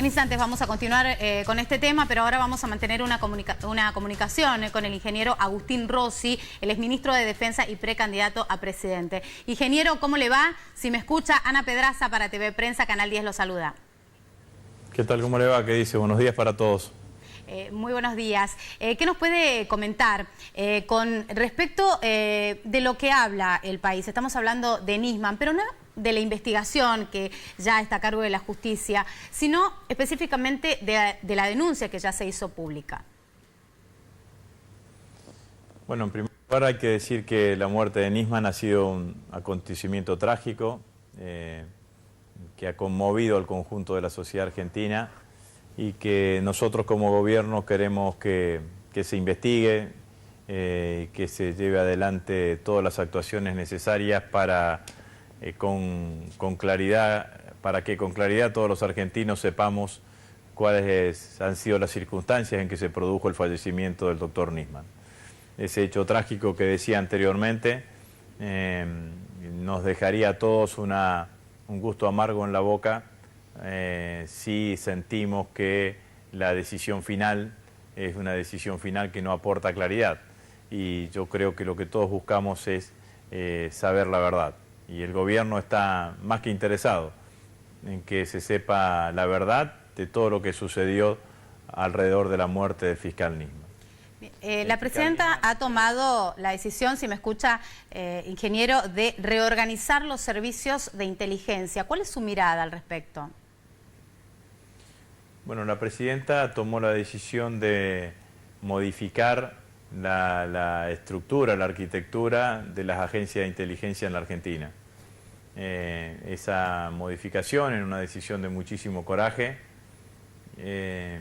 En instantes vamos a continuar con este tema, pero ahora vamos a mantener una comunicación con el ingeniero Agustín Rossi, el exministro de Defensa y precandidato a presidente. Ingeniero, ¿cómo le va? Si me escucha, Ana Pedraza para TV Prensa, Canal 10 lo saluda. ¿Qué tal? ¿Cómo le va? ¿Qué dice? Buenos días para todos. Muy buenos días. ¿Qué nos puede comentar con respecto de lo que habla el país? Estamos hablando de Nisman, pero no de la investigación que ya está a cargo de la justicia, sino específicamente de la denuncia que ya se hizo pública. Bueno, en primer lugar hay que decir que la muerte de Nisman ha sido un acontecimiento trágico que ha conmovido al conjunto de la sociedad argentina y que nosotros como gobierno queremos que se investigue, que se lleve adelante todas las actuaciones necesarias para que con claridad todos los argentinos sepamos cuáles han sido las circunstancias en que se produjo el fallecimiento del doctor Nisman. Ese hecho trágico que decía anteriormente nos dejaría a todos un gusto amargo en la boca si sentimos que la decisión final es una decisión final que no aporta claridad. Y yo creo que lo que todos buscamos es saber la verdad. Y el gobierno está más que interesado en que se sepa la verdad de todo lo que sucedió alrededor de la muerte del fiscal Nisman. La presidenta ha tomado la decisión, si me escucha, ingeniero, de reorganizar los servicios de inteligencia. ¿Cuál es su mirada al respecto? Bueno, la presidenta tomó la decisión de modificar la estructura, la arquitectura de las agencias de inteligencia en la Argentina. Esa modificación, en una decisión de muchísimo coraje, de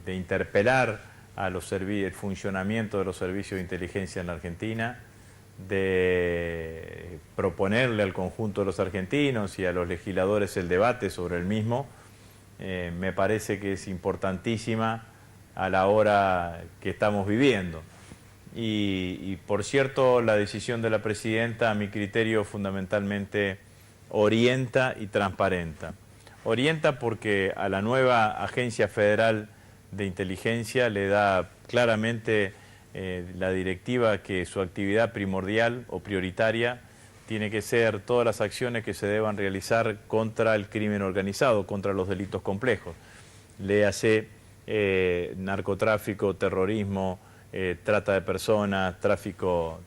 interpelar a el funcionamiento de los servicios de inteligencia en la Argentina, de proponerle al conjunto de los argentinos y a los legisladores el debate sobre el mismo, me parece que es importantísima a la hora que estamos viviendo. Y por cierto, la decisión de la presidenta, a mi criterio, fundamentalmente orienta y transparenta. Orienta porque a la nueva Agencia Federal de Inteligencia le da claramente la directiva que su actividad primordial o prioritaria tiene que ser todas las acciones que se deban realizar contra el crimen organizado, contra los delitos complejos. Léase narcotráfico, terrorismo, trata de personas, tráfico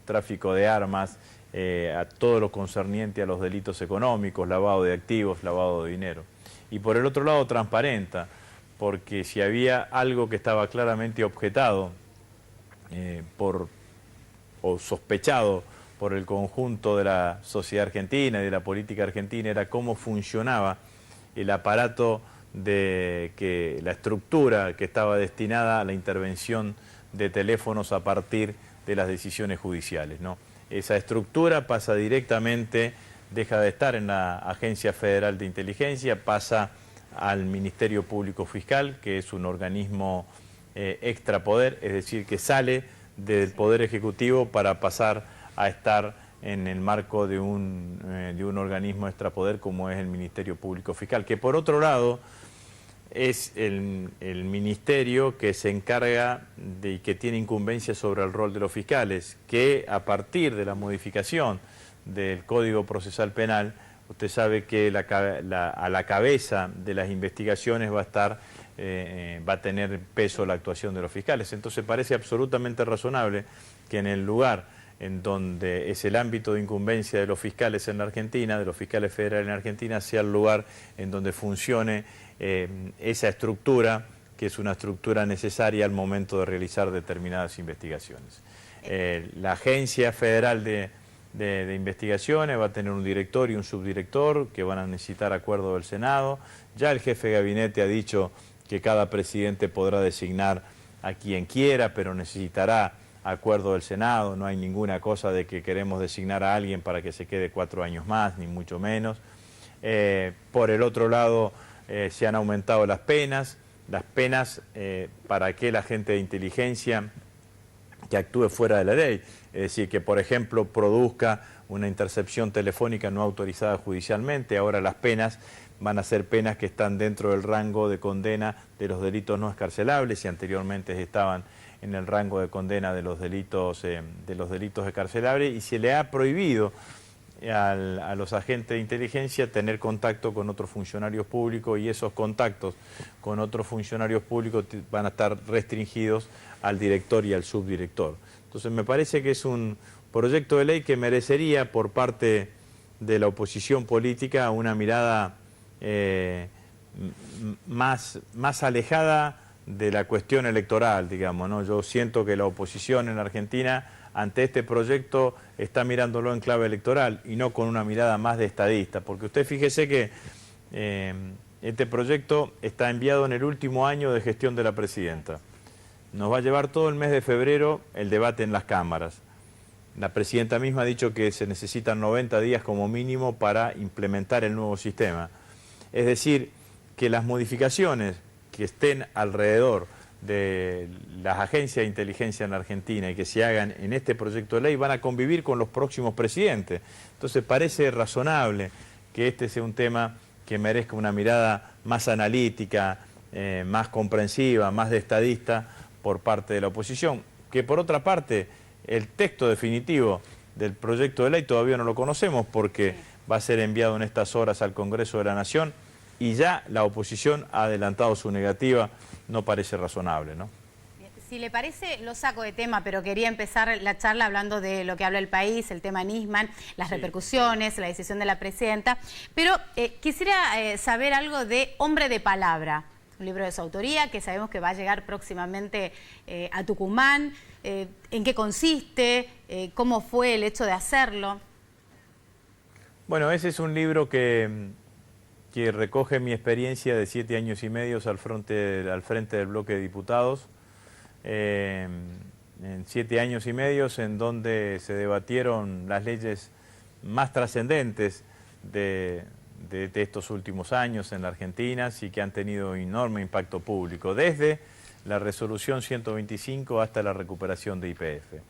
de armas, a todo lo concerniente a los delitos económicos, lavado de activos, lavado de dinero. Y por el otro lado transparenta, porque si había algo que estaba claramente objetado o sospechado por el conjunto de la sociedad argentina y de la política argentina, era cómo funcionaba el aparato la estructura que estaba destinada a la intervención de teléfonos a partir de las decisiones judiciales, ¿no? Esa estructura pasa directamente, deja de estar en la Agencia Federal de Inteligencia, pasa al Ministerio Público Fiscal, que es un organismo extrapoder, es decir, que sale del Poder Ejecutivo para pasar a estar en el marco de un organismo extrapoder como es el Ministerio Público Fiscal, que por otro lado es el ministerio que se encarga y que tiene incumbencia sobre el rol de los fiscales, que a partir de la modificación del Código Procesal Penal, usted sabe que a la cabeza de las investigaciones va a tener peso la actuación de los fiscales. Entonces parece absolutamente razonable que en el lugar en donde es el ámbito de incumbencia de los fiscales en la Argentina, de los fiscales federales en Argentina, sea el lugar en donde funcione esa estructura, que es una estructura necesaria al momento de realizar determinadas investigaciones. La Agencia Federal de Investigaciones va a tener un director y un subdirector que van a necesitar acuerdo del Senado. Ya el jefe de gabinete ha dicho que cada presidente podrá designar a quien quiera, pero necesitará acuerdo del Senado. No hay ninguna cosa de que queremos designar a alguien para que se quede 4 años más, ni mucho menos. Por el otro lado, se han aumentado las penas para aquel agente de inteligencia que actúe fuera de la ley, es decir, que por ejemplo produzca una intercepción telefónica no autorizada judicialmente. Ahora las penas van a ser penas que están dentro del rango de condena de los delitos no excarcelables y anteriormente estaban en el rango de condena de los delitos excarcelables, y se le ha prohibido a los agentes de inteligencia tener contacto con otros funcionarios públicos, y esos contactos con otros funcionarios públicos van a estar restringidos al director y al subdirector. Entonces me parece que es un proyecto de ley que merecería por parte de la oposición política una mirada más alejada de la cuestión electoral, digamos, ¿no? Yo siento que la oposición en Argentina ante este proyecto está mirándolo en clave electoral y no con una mirada más de estadista, porque usted fíjese que este proyecto está enviado en el último año de gestión de la presidenta. Nos va a llevar todo el mes de febrero el debate en las cámaras. La presidenta misma ha dicho que se necesitan 90 días como mínimo para implementar el nuevo sistema. Es decir, que las modificaciones que estén alrededor de las agencias de inteligencia en la Argentina y que se hagan en este proyecto de ley van a convivir con los próximos presidentes. Entonces parece razonable que este sea un tema que merezca una mirada más analítica, más comprensiva, más de estadista por parte de la oposición, que por otra parte el texto definitivo del proyecto de ley todavía no lo conocemos porque va a ser enviado en estas horas al Congreso de la Nación y ya la oposición ha adelantado su negativa. No parece razonable, ¿no? Si le parece, lo saco de tema, pero quería empezar la charla hablando de lo que habla el país, el tema Nisman, las repercusiones, la decisión de la presidenta. Pero quisiera saber algo de Hombre de Palabra, un libro de su autoría que sabemos que va a llegar próximamente a Tucumán. ¿En qué consiste? ¿Cómo fue el hecho de hacerlo? Bueno, ese es un libro que recoge mi experiencia de 7 años y medio al frente del bloque de diputados. En 7 años y medio en donde se debatieron las leyes más trascendentes de estos últimos años en la Argentina y que han tenido enorme impacto público, desde la resolución 125 hasta la recuperación de YPF.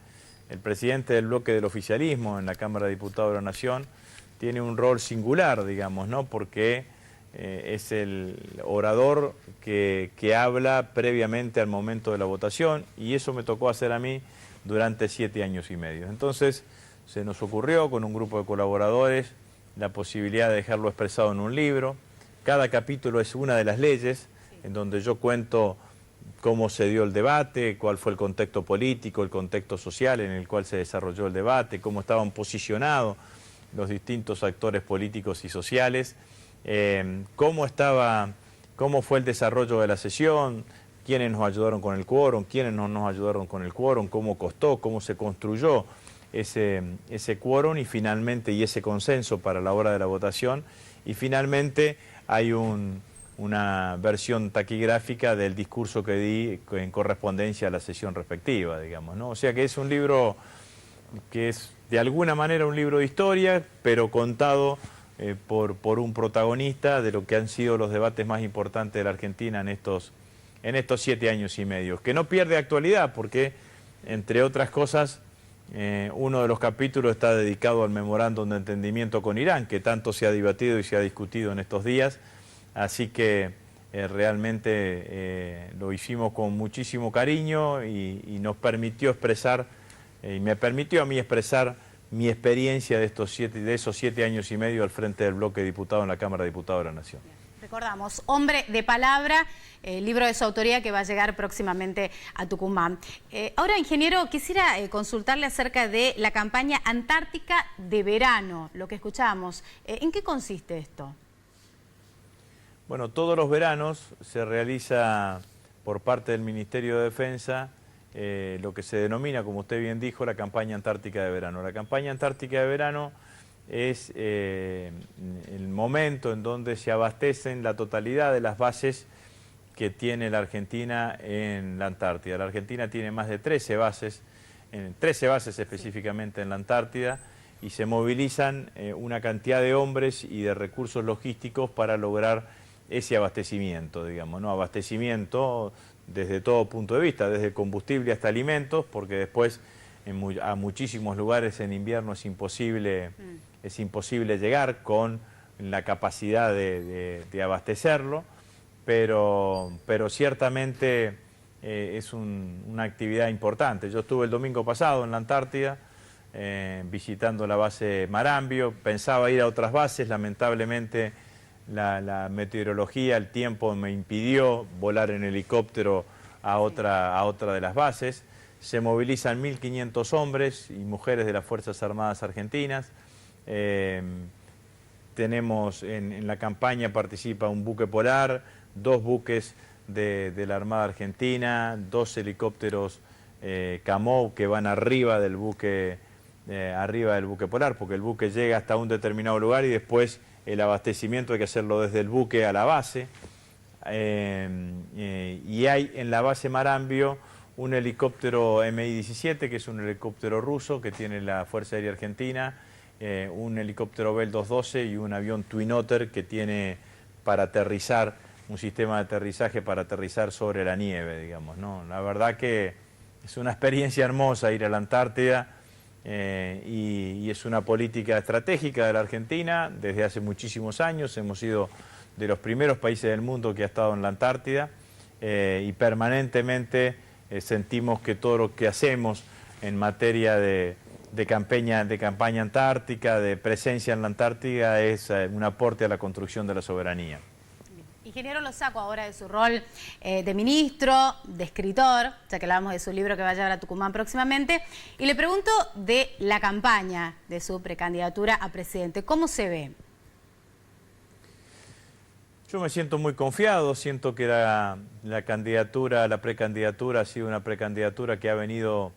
El presidente del bloque del oficialismo en la Cámara de Diputados de la Nación tiene un rol singular, digamos, ¿no? Porque es el orador que habla previamente al momento de la votación, y eso me tocó hacer a mí durante 7 años y medio. Entonces se nos ocurrió con un grupo de colaboradores la posibilidad de dejarlo expresado en un libro. Cada capítulo es una de las leyes, en donde yo cuento cómo se dio el debate, cuál fue el contexto político, el contexto social en el cual se desarrolló el debate, cómo estaban posicionados los distintos actores políticos y sociales, cómo fue el desarrollo de la sesión, quiénes nos ayudaron con el quórum, quiénes no nos ayudaron con el quórum, cómo costó, cómo se construyó ese quórum y finalmente ese consenso para la hora de la votación, y finalmente hay una versión taquigráfica del discurso que di en correspondencia a la sesión respectiva, digamos, ¿no? O sea que es un libro que es de alguna manera un libro de historia, pero contado por un protagonista de lo que han sido los debates más importantes de la Argentina en estos 7 años y medio, que no pierde actualidad porque, entre otras cosas, uno de los capítulos está dedicado al memorándum de entendimiento con Irán, que tanto se ha debatido y se ha discutido en estos días, así que realmente lo hicimos con muchísimo cariño y nos permitió expresar, y me permitió a mí expresar mi experiencia de esos 7 años y medio al frente del bloque de diputados en la Cámara de Diputados de la Nación. Recordamos, Hombre de Palabra, libro de su autoría que va a llegar próximamente a Tucumán. Ahora, ingeniero, quisiera consultarle acerca de la campaña Antártica de verano, lo que escuchamos. ¿En qué consiste esto? Bueno, todos los veranos se realiza por parte del Ministerio de Defensa lo que se denomina, como usted bien dijo, la campaña Antártica de verano. La campaña Antártica de verano es el momento en donde se abastecen la totalidad de las bases que tiene la Argentina en la Antártida. La Argentina tiene más de 13 bases específicamente en la Antártida, y se movilizan una cantidad de hombres y de recursos logísticos para lograr ese abastecimiento, digamos, ¿no? Abastecimiento desde todo punto de vista, desde combustible hasta alimentos, porque después a muchísimos lugares en invierno es imposible llegar con en la capacidad de abastecerlo, pero ciertamente es una actividad importante. Yo estuve el domingo pasado en la Antártida, visitando la base Marambio, pensaba ir a otras bases, lamentablemente la meteorología, el tiempo me impidió volar en helicóptero a otra de las bases. Se movilizan 1.500 hombres y mujeres de las Fuerzas Armadas Argentinas. Tenemos en la campaña participa un buque polar, 2 buques de la Armada Argentina, 2 helicópteros Camov que van arriba del buque polar, porque el buque llega hasta un determinado lugar y después el abastecimiento hay que hacerlo desde el buque a la base. Y hay en la base Marambio un helicóptero Mi-17, que es un helicóptero ruso que tiene la Fuerza Aérea Argentina, un helicóptero Bell 212 y un avión Twin Otter que tiene para aterrizar, un sistema de aterrizaje para aterrizar sobre la nieve, digamos, ¿no? La verdad que es una experiencia hermosa ir a la Antártida y es una política estratégica de la Argentina desde hace muchísimos años. Hemos sido de los primeros países del mundo que ha estado en la Antártida y permanentemente sentimos que todo lo que hacemos en materia de campaña antártica, de presencia en la Antártida, es un aporte a la construcción de la soberanía. Ingeniero, lo saco ahora de su rol de ministro, de escritor, ya que hablamos de su libro que va a llevar a Tucumán próximamente, y le pregunto de la campaña de su precandidatura a presidente. ¿Cómo se ve? Yo me siento muy confiado, siento que la precandidatura ha sido una precandidatura que ha venido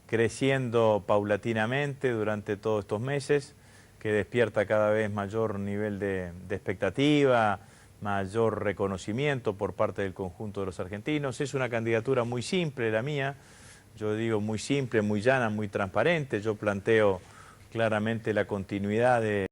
creciendo paulatinamente durante todos estos meses, que despierta cada vez mayor nivel de expectativa, mayor reconocimiento por parte del conjunto de los argentinos. Es una candidatura muy simple la mía, yo digo muy simple, muy llana, muy transparente. Yo planteo claramente la continuidad de